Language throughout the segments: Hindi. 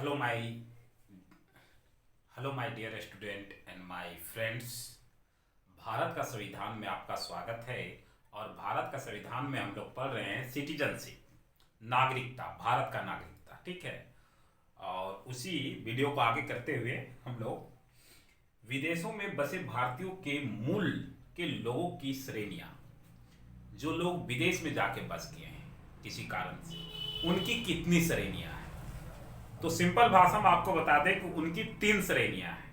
Hello my hello my dear student and my friends. Bharat का संविधान में आपका स्वागत है। और भारत का संविधान में हम लोग पढ़ रहे हैं सिटीजनशिप, नागरिकता, भारत का नागरिकता। ठीक है। और उसी वीडियो को आगे करते हुए हम लोग विदेशों में बसे भारतीयों के मूल के लोगों की श्रेणियां, जो लोग विदेश में जाके बस गए हैं किसी कारण से, उनकी कितनी श्रेणियां हैं। तो सिंपल भाषा में आपको बता दें कि उनकी 3 श्रेणियां हैं।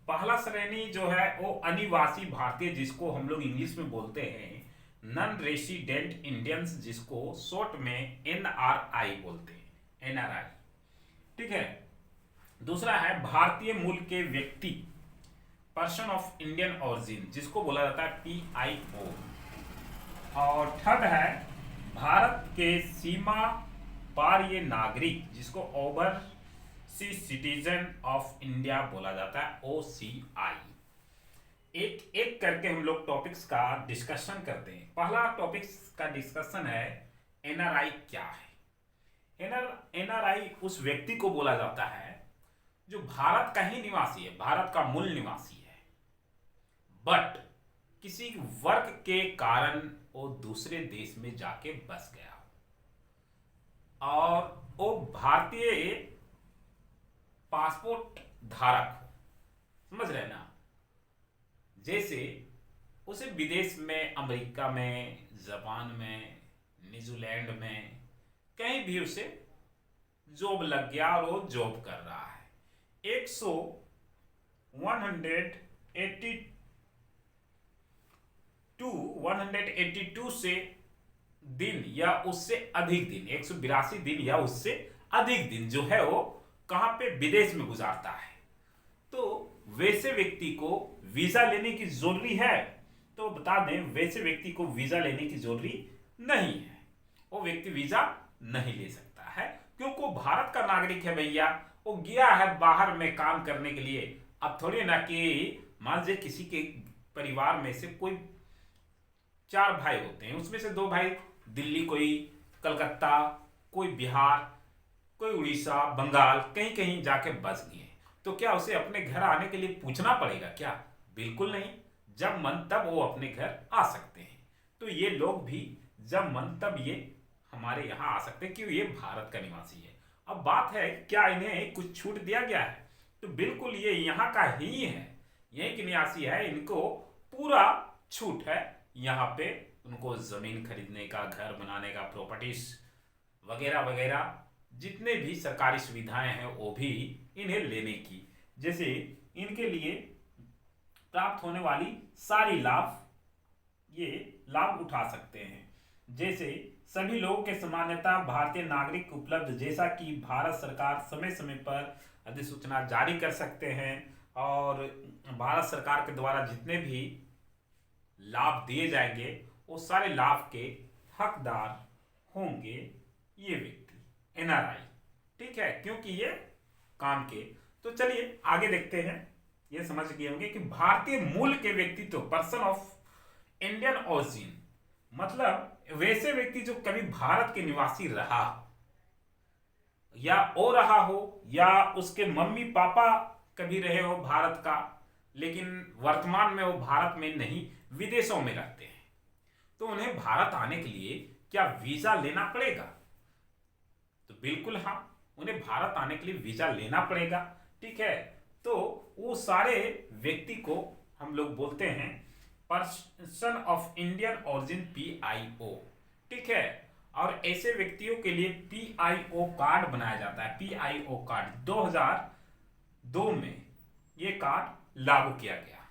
पहला श्रेणी जो है वो अनिवासी भारतीय, जिसको हम लोग इंग्लिश में बोलते हैं नॉन रेसिडेंट इंडियंस, जिसको शॉर्ट में एनआरआई बोलते हैं, एनआरआई। ठीक है। दूसरा है भारतीय मूल के व्यक्ति, पर्सन ऑफ इंडियन ऑरिजिन, जिसको बोला जाता है पीआईओ। और थर्ड है भारत के सीमा पार ये नागरिक, जिसको ओवरसीज सिटीजन ऑफ इंडिया बोला जाता है, ओसीआई। एक एक करके हम लोग टॉपिक्स का डिस्कशन करते हैं। पहला टॉपिक्स का डिस्कशन है एनआरआई क्या है। एनआरआई उस व्यक्ति को बोला जाता है जो भारत का ही निवासी है, भारत का मूल निवासी है, बट किसी वर्क के कारण वो दूसरे देश में जाके बस गया और वो भारतीय पासपोर्ट धारक हो। समझ रहे ना। जैसे उसे विदेश में, अमेरिका में, जापान में, न्यूजीलैंड में कहीं भी उसे जॉब लग गया और वो जॉब कर रहा है। 182 से दिन या उससे अधिक दिन, 182 दिन या उससे अधिक दिन जो है वो कहां पे, विदेश में गुजारता है। तो वैसे व्यक्ति को वीजा लेने की जरूरी है? तो बता दें, वैसे व्यक्ति को वीजा लेने की जरूरी नहीं है। वो व्यक्ति वीजा नहीं ले सकता है क्योंकि वो भारत का नागरिक है भैया। वो गया है बाहर में काम करने के लिए। अब थोड़ी ना कि मान लीजिए किसी के परिवार में से कोई 4 भाई होते हैं, उसमें से 2 भाई दिल्ली, कोई कलकत्ता, कोई बिहार, कोई उड़ीसा, बंगाल, कहीं कहीं जाके बस गए। तो क्या उसे अपने घर आने के लिए पूछना पड़ेगा क्या? बिल्कुल नहीं। जब मन तब वो अपने घर आ सकते हैं। तो ये लोग भी जब मन तब ये हमारे यहाँ आ सकते हैं क्योंकि ये भारत का निवासी है। अब बात है, क्या इन्हें कुछ छूट दिया गया है? तो बिल्कुल ये यहाँ का ही है, यही की निवासी है, इनको पूरा छूट है। यहाँ पे उनको जमीन खरीदने का, घर बनाने का, प्रॉपर्टीज वगैरह वगैरह जितने भी सरकारी सुविधाएं हैं वो भी इन्हें लेने की, जैसे इनके लिए प्राप्त होने वाली सारी लाभ, ये लाभ उठा सकते हैं। जैसे सभी लोगों के सामान्यतः भारतीय नागरिक उपलब्ध, जैसा कि भारत सरकार समय समय पर अधिसूचना जारी कर सकते हैं और भारत सरकार के द्वारा जितने भी लाभ दिए जाएंगे वो सारे लाभ के हकदार होंगे ये व्यक्ति, एनआरआई। ठीक है, क्योंकि ये काम के। तो चलिए आगे देखते हैं। ये समझ गए होंगे कि भारतीय मूल के व्यक्ति, तो पर्सन ऑफ इंडियन ओरिजिन, मतलब वैसे व्यक्ति जो कभी भारत के निवासी रहा या ओ रहा हो, या उसके मम्मी पापा कभी रहे हो भारत का, लेकिन वर्तमान में वो भारत में नहीं, विदेशों में रहते हैं। तो उन्हें भारत आने के लिए क्या वीजा लेना पड़ेगा? तो बिल्कुल हाँ, उन्हें भारत आने के लिए वीजा लेना पड़ेगा। ठीक है। तो वो सारे व्यक्ति को हम लोग बोलते हैं person of Indian origin, PIO. ठीक है। और ऐसे व्यक्तियों के लिए पीआईओ कार्ड बनाया जाता है। पीआईओ कार्ड 2002 में ये कार्ड लागू किया गया।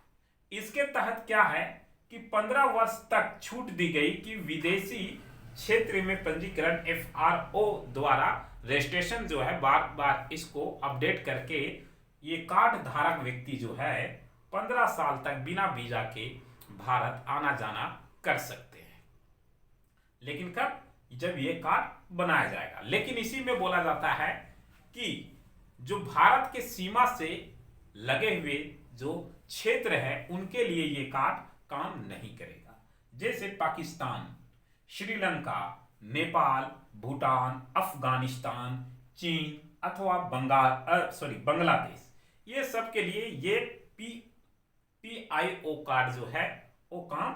इसके तहत क्या है कि 15 वर्ष तक छूट दी गई कि विदेशी क्षेत्र में पंजीकरण एफआरओ द्वारा रजिस्ट्रेशन जो है, बार बार इसको अपडेट करके ये कार्ड धारक व्यक्ति जो है 15 साल तक बिना वीजा के भारत आना जाना कर सकते हैं। लेकिन कब? जब ये कार्ड बनाया जाएगा। लेकिन इसी में बोला जाता है कि जो भारत के सीमा से लगे हुए जो क्षेत्र है उनके लिए ये कार्ड काम नहीं करेगा। जैसे पाकिस्तान, श्रीलंका, नेपाल, भूटान, अफगानिस्तान, चीन अथवा बांग्लादेश, ये सब के लिए ये PIO कार्ड जो है वो काम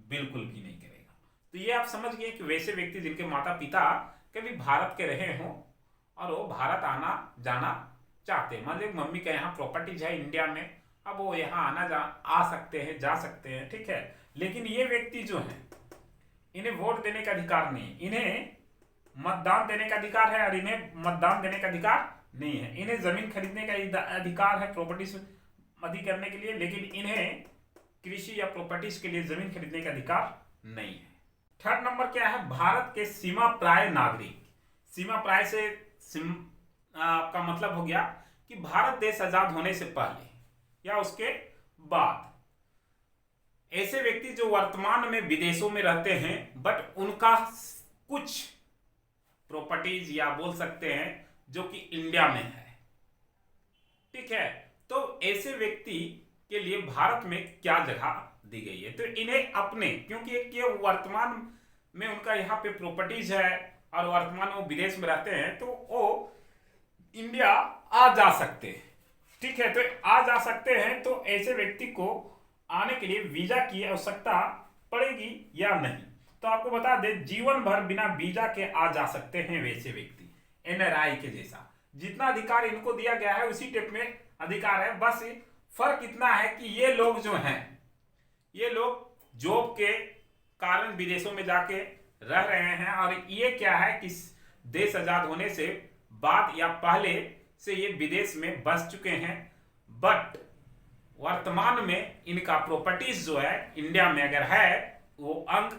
बिल्कुल भी नहीं करेगा। तो ये आप समझ गए कि वैसे व्यक्ति जिनके माता पिता कभी भारत के रहे हों और वो भारत आना जाना चाहते हैं, मान लीजिए मम्मी के यहाँ प्रॉपर्टीज है इंडिया में, अब वो यहाँ आ सकते हैं, जा सकते हैं, ठीक है, लेकिन ये व्यक्ति जो है इन्हें वोट देने का अधिकार नहीं, इन्हें मतदान देने का अधिकार है और इन्हें मतदान देने का अधिकार नहीं है। इन्हें जमीन खरीदने का अधिकार है प्रॉपर्टीज अधिक करने के लिए, लेकिन इन्हें कृषि या प्रॉपर्टीज के लिए जमीन खरीदने का अधिकार नहीं है। थर्ड नंबर क्या है, भारत के सीमा प्राय नागरिक। सीमा प्राय से आपका मतलब हो गया कि भारत देश आजाद होने से पहले या उसके बाद ऐसे व्यक्ति जो वर्तमान में विदेशों में रहते हैं बट उनका कुछ प्रॉपर्टीज या बोल सकते हैं जो कि इंडिया में है, ठीक है, तो ऐसे व्यक्ति के लिए भारत में क्या जगह दी गई है, तो इन्हें अपने, क्योंकि एक ये वर्तमान में उनका यहाँ पे प्रॉपर्टीज है और वर्तमान वो विदेश में रहते हैं, तो वो इंडिया आ जा सकते हैं, ठीक है, तो आ जा सकते हैं, तो ऐसे व्यक्ति को आने के लिए वीजा की आवश्यकता पड़ेगी या नहीं। तो आपको बता दें जीवन भर बिना वीजा के आ जा सकते हैं वैसे व्यक्ति, NRI के जैसा जितना अधिकार इनको दिया गया है उसी टाइप में अधिकार है, बस फर्क इतना है कि ये लोग जो हैं, ये लोग जॉब के कारण विदेशों में जाके रह रहे हैं और ये क्या है कि देश आजाद होने से बाद या पहले से ये विदेश में बस चुके हैं, बट वर्तमान में इनका प्रॉपर्टीज जो है इंडिया में अगर है, वो अंग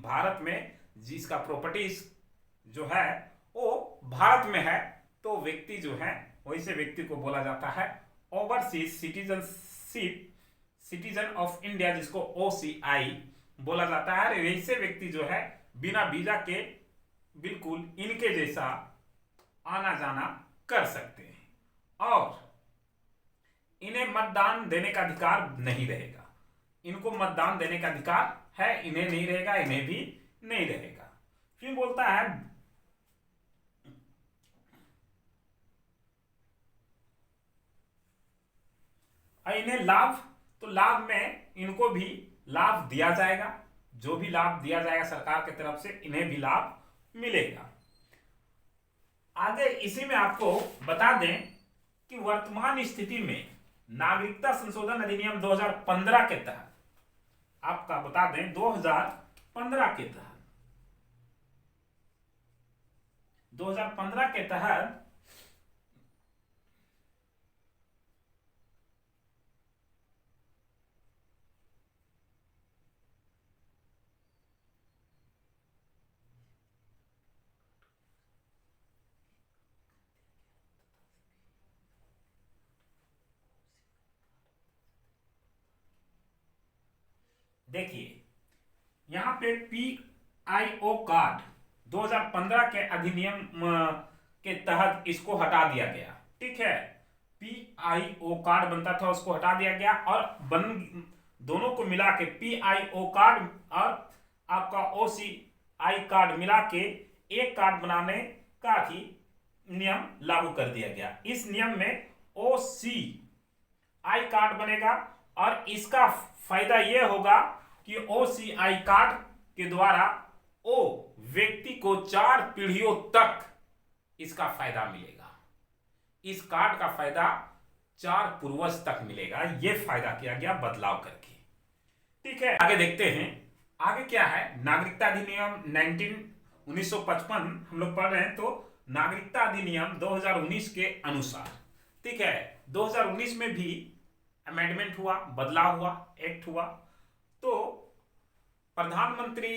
भारत में जिसका प्रॉपर्टीज जो है वो भारत में है, तो व्यक्ति जो है वैसे व्यक्ति को बोला जाता है ओवरसीज सिटीजन ऑफ इंडिया, जिसको OCI बोला जाता है। वैसे व्यक्ति जो है बिना वीजा के बिल्कुल इनके जैसा आना जाना कर सकते हैं और इन्हें मतदान देने का अधिकार नहीं रहेगा। इनको मतदान देने का अधिकार है, इन्हें नहीं रहेगा, इन्हें भी नहीं रहेगा। फिर बोलता है इन्हें लाभ, तो लाभ में इनको भी लाभ दिया जाएगा, जो भी लाभ दिया जाएगा सरकार की तरफ से इन्हें भी लाभ मिलेगा। आगे इसी में आपको बता दें कि वर्तमान स्थिति में नागरिकता संशोधन अधिनियम 2015 के तहत, आपका बता दें 2015 के तहत 2015 के तहत देखिए यहां पे PIO कार्ड 2015 के अधिनियम के तहत इसको हटा दिया गया, ठीक है, PIO कार्ड बनता था उसको हटा दिया गया और दोनों को मिला के PIO कार्ड और आपका OCI कार्ड मिला के एक कार्ड बनाने का ही नियम लागू कर दिया गया। इस नियम में OCI कार्ड बनेगा और इसका फायदा यह होगा कि OCI कार्ड के द्वारा ओ व्यक्ति को 4 पीढ़ियों तक इसका फायदा मिलेगा। इस कार्ड का फायदा 4 पूर्वज तक मिलेगा, यह फायदा किया गया बदलाव करके, ठीक है। आगे देखते हैं, आगे क्या है, नागरिकता अधिनियम 1955 हम लोग पढ़ रहे हैं, तो नागरिकता अधिनियम 2019 के अनुसार, ठीक है, 2019 में भी अमेंडमेंट हुआ, बदलाव हुआ, एक्ट हुआ, तो प्रधानमंत्री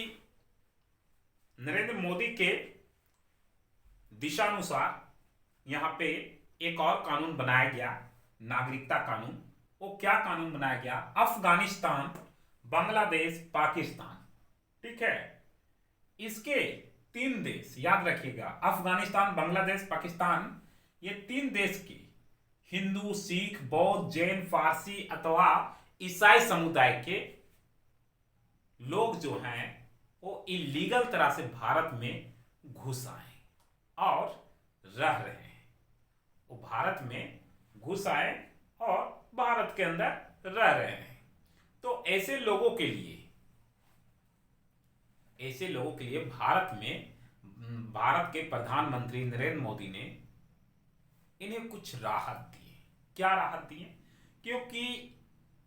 नरेंद्र मोदी के दिशानुसार यहां पे एक और कानून बनाया गया, नागरिकता कानून। वो क्या कानून बनाया गया, अफगानिस्तान, बांग्लादेश, पाकिस्तान, ठीक है, इसके 3 देश याद रखिएगा, अफगानिस्तान, बांग्लादेश, पाकिस्तान, ये 3 देश की हिंदू, सिख, बौद्ध, जैन, फारसी अथवा ईसाई समुदाय के लोग जो हैं वो इलीगल तरह से भारत में घुस आए और रह रहे हैं, वो भारत में घुस आए और भारत के अंदर रह रहे हैं। तो ऐसे लोगों के लिए भारत के प्रधानमंत्री नरेंद्र मोदी ने इन्हें कुछ राहत दी है। क्या राहत दी है? क्योंकि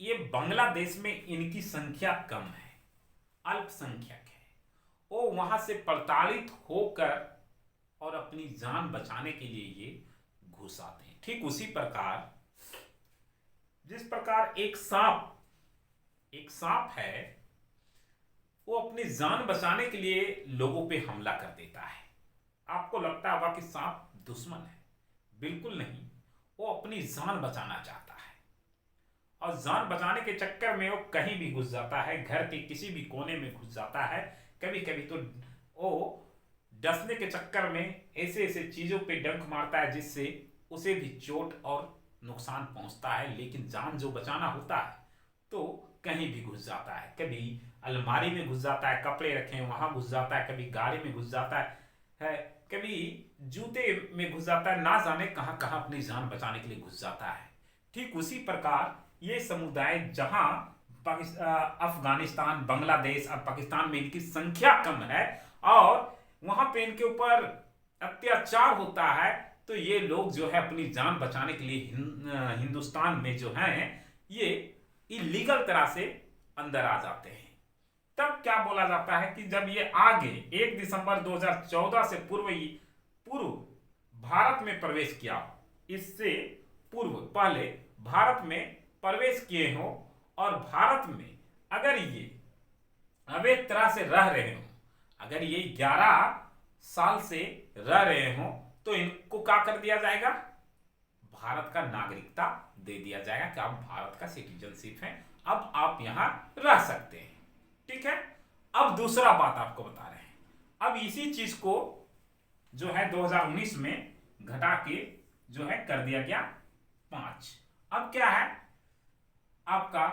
ये बांग्लादेश में इनकी संख्या कम है, अल्पसंख्यक है, वो वहां से प्रताड़ित होकर और अपनी जान बचाने के लिए ये घुस आते हैं। ठीक उसी प्रकार जिस प्रकार एक सांप है, वो अपनी जान बचाने के लिए लोगों पे हमला कर देता है। आपको लगता होगा कि सांप दुश्मन है, बिल्कुल नहीं, वो अपनी जान बचाना चाहता है और जान बचाने के चक्कर में वो कहीं भी घुस जाता है, घर के किसी भी कोने में घुस जाता है। कभी कभी तो वो डसने के चक्कर में ऐसे ऐसे चीजों पे डंक मारता है जिससे उसे भी चोट और नुकसान पहुंचता है। लेकिन जान जो बचाना होता है तो कहीं भी घुस जाता है, कभी अलमारी में घुस जाता है, कपड़े रखे हैं वहां घुस जाता है, कभी गाड़ी में घुस जाता है, कभी जूते में घुस जाता है, ना जाने कहां कहां अपनी जान बचाने के लिए घुस जाता है। ठीक उसी प्रकार ये समुदाय जहां अफगानिस्तान, बांग्लादेश और पाकिस्तान में इनकी संख्या कम है और वहां पे इनके ऊपर अत्याचार होता है, तो ये लोग जो है अपनी जान बचाने के लिए हिंदुस्तान में जो है ये इलीगल तरह से अंदर आ जाते हैं। तब क्या बोला जाता है कि जब ये आगे 1 दिसंबर 2014 से पूर्व भारत में प्रवेश किया, इससे पूर्व पहले भारत में प्रवेश किए हो और भारत में अगर ये अवैध तरह से रह रहे हो, अगर ये 11 साल से रह रहे हो, तो इनको क्या कर दिया जाएगा? भारत का नागरिकता दे दिया जाएगा कि आप भारत का सिटीजनशिप है, अब आप यहां रह सकते हैं। ठीक है। अब दूसरा बात आपको बता रहे हैं, अब इसी चीज को जो है 2019 में घटा के जो है कर दिया गया 5। अब क्या है आपका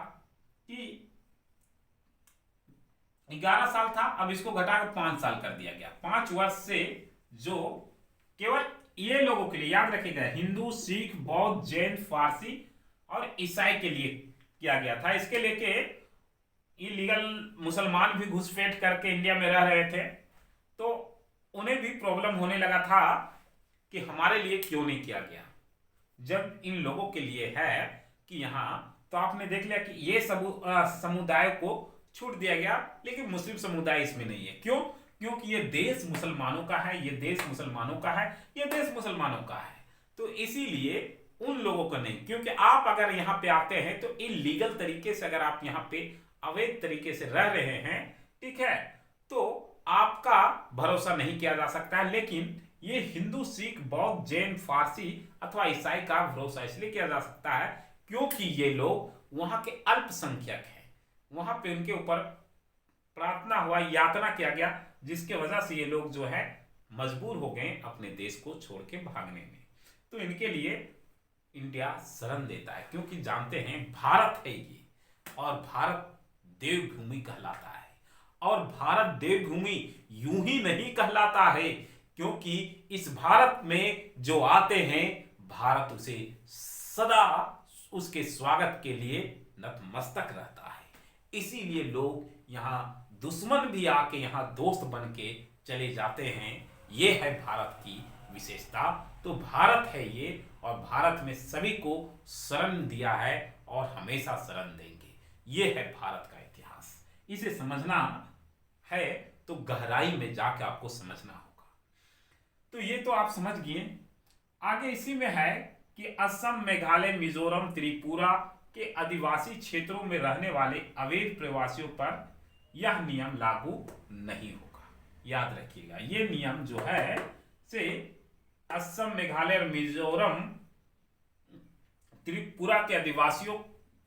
कि 11 साल था, अब इसको घटा के 5 साल कर दिया गया। 5 वर्ष से जो केवल ये लोगों के लिए, याद रखिएगा, हिंदू, सिख, बौद्ध, जैन, फारसी और ईसाई के लिए किया गया था। इसके लेके इलीगल मुसलमान भी घुसपैठ करके इंडिया में रह रहे थे, तो उन्हें भी प्रॉब्लम होने लगा था कि हमारे लिए क्यों नहीं किया गया, जब इन लोगों के लिए है कि यहाँ। तो आपने देख लिया कि ये समुदाय को छूट दिया गया, लेकिन मुस्लिम समुदाय इसमें नहीं है। क्यों? क्योंकि ये देश मुसलमानों का है, ये देश मुसलमानों का है, ये देश मुसलमानों का है, तो इसीलिए उन लोगों को नहीं। क्योंकि आप अगर यहाँ पे आते हैं तो इलीगल तरीके से, अगर आप यहाँ पे अवैध तरीके से रह रहे हैं, ठीक है, तो आपका भरोसा नहीं किया जा सकता है। लेकिन ये हिंदू, सिख, बौद्ध, जैन, फारसी अथवा ईसाई का भरोसा इसलिए किया जा सकता है क्योंकि ये लोग वहां के अल्पसंख्यक हैं, वहां पे उनके ऊपर प्रार्थना हुआ, यातना किया गया, जिसके वजह से ये लोग जो है मजबूर हो गए अपने देश को छोड़ के भागने में। तो इनके लिए इंडिया शरण देता है, क्योंकि जानते हैं भारत है ये, और भारत देवभूमि कहलाता है। और भारत देवभूमि यूं ही नहीं कहलाता है, क्योंकि इस भारत में जो आते हैं, भारत उसे सदा उसके स्वागत के लिए नतमस्तक रहता है। इसीलिए लोग यहाँ दुश्मन भी आके यहाँ दोस्त बन के चले जाते हैं। ये है भारत की विशेषता। तो भारत है ये, और भारत में सभी को शरण दिया है और हमेशा शरण देंगे। ये है भारत का इतिहास। इसे समझना है तो गहराई में जाके आपको समझना होगा। तो ये तो आप समझ गए। आगे इसी में है कि असम, मेघालय, मिजोरम, त्रिपुरा के आदिवासी क्षेत्रों में रहने वाले अवैध प्रवासियों पर यह नियम लागू नहीं होगा। याद रखिएगा, ये नियम जो है से असम, मेघालय और मिजोरम, त्रिपुरा के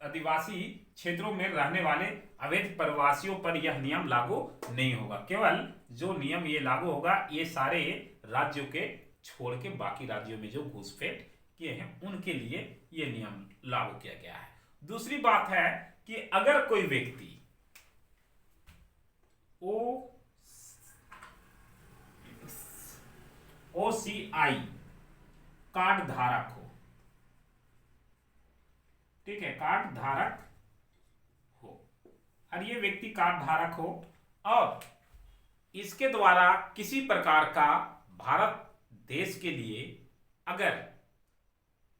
आदिवासी क्षेत्रों में रहने वाले अवैध प्रवासियों पर यह नियम लागू नहीं होगा। केवल जो नियम ये लागू होगा, ये सारे राज्यों के छोड़ के बाकी राज्यों में जो घुसपैठ किए हैं उनके लिए ये नियम लागू किया गया है। दूसरी बात है कि अगर कोई व्यक्ति OCI कार्ड धारक हो, ठीक है, कार्ड धारक हो, और ये व्यक्ति कार्ड धारक हो और इसके द्वारा किसी प्रकार का भारत देश के लिए अगर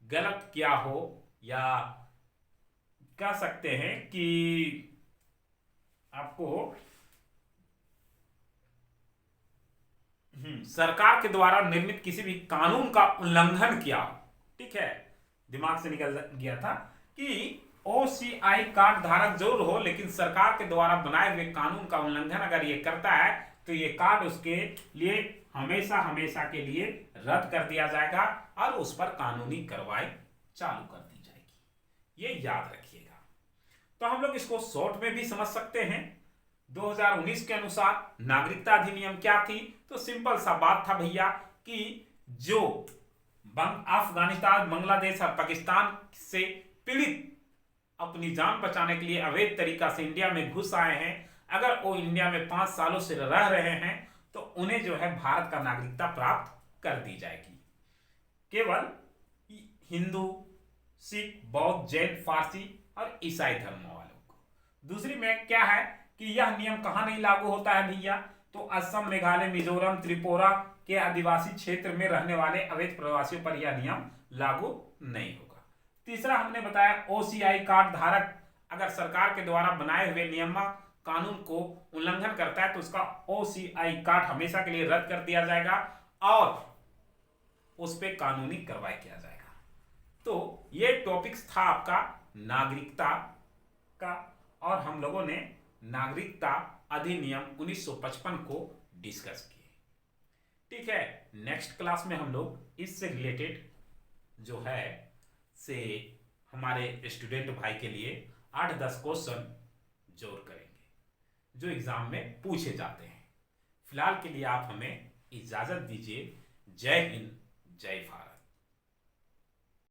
गलत किया हो, या कह सकते हैं कि आपको सरकार के द्वारा निर्मित किसी भी कानून का उल्लंघन किया हो, ठीक है, दिमाग से निकल गया था कि ओसीआई कार्ड धारक जरूर हो, लेकिन सरकार के द्वारा बनाए हुए कानून का उल्लंघन अगर ये करता है तो ये कार्ड उसके लिए हमेशा हमेशा के लिए रद्द कर दिया जाएगा और उस पर कानूनी कार्रवाई चालू कर दी जाएगी। ये याद रखिएगा। तो हम लोग इसको शॉर्ट में भी समझ सकते हैं। 2019 के अनुसार नागरिकता अधिनियम क्या थी? तो सिंपल सा बात था भैया कि जो अफगानिस्तान, बांग्लादेश और पाकिस्तान से पीड़ित अपनी जान बचाने के लिए अवैध तरीका से इंडिया में घुस आए हैं, अगर वो इंडिया में 5 सालों से रह रहे हैं तो उन्हें जो है भारत का नागरिकता प्राप्त कर दी जाएगी। केवल हिंदू, सिख, बौद्ध, जैन, फारसी और ईसाई धर्म वालों को। दूसरी में क्या है कि यह नियम कहां नहीं लागू होता है भैया? तो असम, मेघालय, मिजोरम, त्रिपुरा के आदिवासी क्षेत्र में रहने वाले अवैध प्रवासियों पर यह नियम लागू नहीं होगा। तीसरा हमने बताया ओसीआई कार्ड धारक अगर सरकार के द्वारा बनाए हुए नियम कानून को उल्लंघन करता है तो उसका ओसीआई कार्ड हमेशा के लिए रद्द कर दिया जाएगा और उस पर कानूनी कार्रवाई किया जाएगा। तो ये टॉपिक्स था आपका नागरिकता का, और हम लोगों ने नागरिकता अधिनियम 1955 को डिस्कस किए। ठीक है, नेक्स्ट क्लास में हम लोग इससे रिलेटेड जो है से हमारे स्टूडेंट भाई के लिए 8-10 क्वेश्चन जोड़ करेंगे जो एग्जाम में पूछे जाते हैं। फिलहाल के लिए आप हमें इजाजत दीजिए। जय हिंद, जय भारत।